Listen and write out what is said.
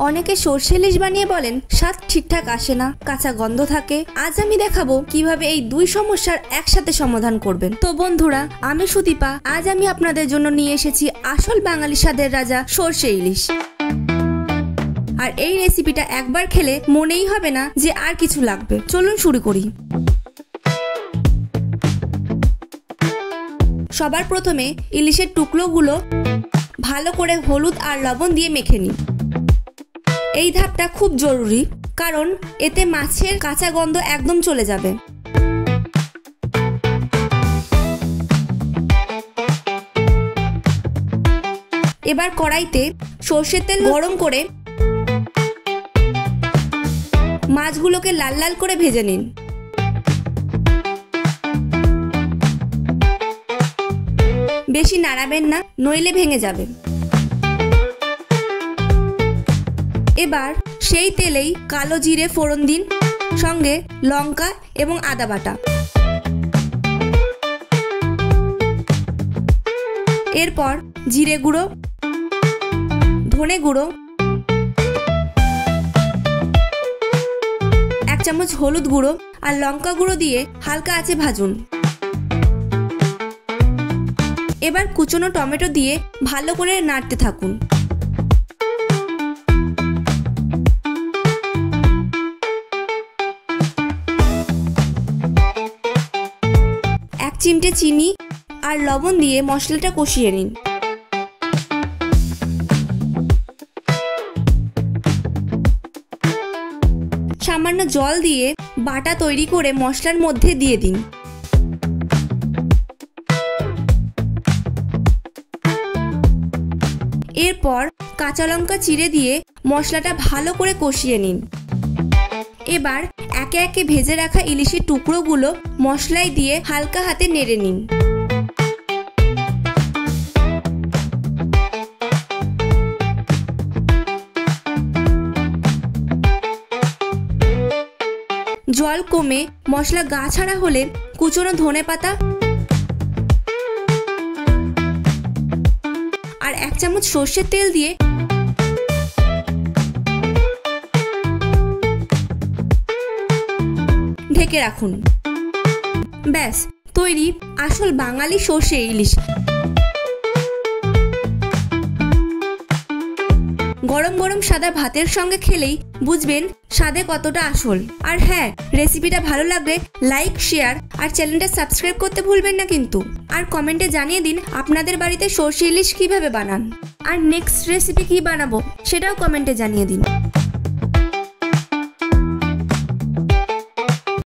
অনেকে সরষে ইলিশ বানিয়ে বলেন স্বাদ ঠিকঠাক আসে না, কাঁচা গন্ধ থাকে। আজ আমি দেখাবো কিভাবে এই দুই সমস্যার একসাথে সমাধান করবেন। তো বন্ধুরা, আমি সুদীপা। আজ আমি আপনাদের জন্য নিয়ে এসেছি আসল বাঙালি স্বাদের রাজা সরষে ইলিশ। আর এই রেসিপিটা একবার খেলে মনেই হবে না যে আর কিছু লাগবে। চলুন শুরু করি। সবার প্রথমে ইলিশের টুকরোগুলো ভালো করে হলুদ আর লবণ দিয়ে মেখে নিন। এই ধাপটা খুব জরুরি, কারণ এতে মাছের কাঁচা গন্ধ একদম চলে যাবে। এবার কড়াইতে সরষের তেল গরম করে মাছগুলোকে লাল লাল করে ভেজে নিন। বেশি নাড়াবেন না, নইলে ভেঙে যাবে। এবার সেই তেলেই কালো জিরে ফোড়ন দিন, সঙ্গে লঙ্কা এবং আদা বাটা। এরপর জিরে গুঁড়ো, ধনে গুঁড়ো, 1 চামচ হলুদ গুঁড়ো আর লঙ্কা গুঁড়ো দিয়ে হালকা আঁচে ভাজুন। এবার কুচনো টমেটো দিয়ে ভালো করে নাড়তে থাকুন। এক চিমটে চিনি আর লবণ দিয়ে মশলাটা কষিয়ে নিন। সামান্য জল দিয়ে বাটা তৈরি করে মশলার মধ্যে দিয়ে দিন। এরপর কাঁচা লঙ্কা চিড়ে দিয়ে মশলাটা ভালো করে কষিয়ে নিন। এবার একে একে ভেজে রাখা ইলিশের টুকরোগুলো মশলায় দিয়ে হালকা হাতে নেড়ে নিন। জল কমে মশলা গা ছাড়া হলে কুচনো ধনেপাতা আর 1 চামচ সর্ষের তেল দিয়ে ঢেকে রাখুন। ব্যাস তৈরি আসল বাঙালি সরষে ইলিশ। গরম গরম সাদা ভাতের সঙ্গে খেলেই বুঝবেন স্বাদে কতটা আসল। আর হ্যাঁ, রেসিপিটা ভালো লাগলে লাইক, শেয়ার আর চ্যানেলটা সাবস্ক্রাইব করতে ভুলবেন না কিন্তু। আর কমেন্টে জানিয়ে দিন আপনাদের বাড়িতে সরষে ইলিশ কিভাবে বানান। আর নেক্সট রেসিপি কি বানাবো সেটাও কমেন্টে জানিয়ে দিন।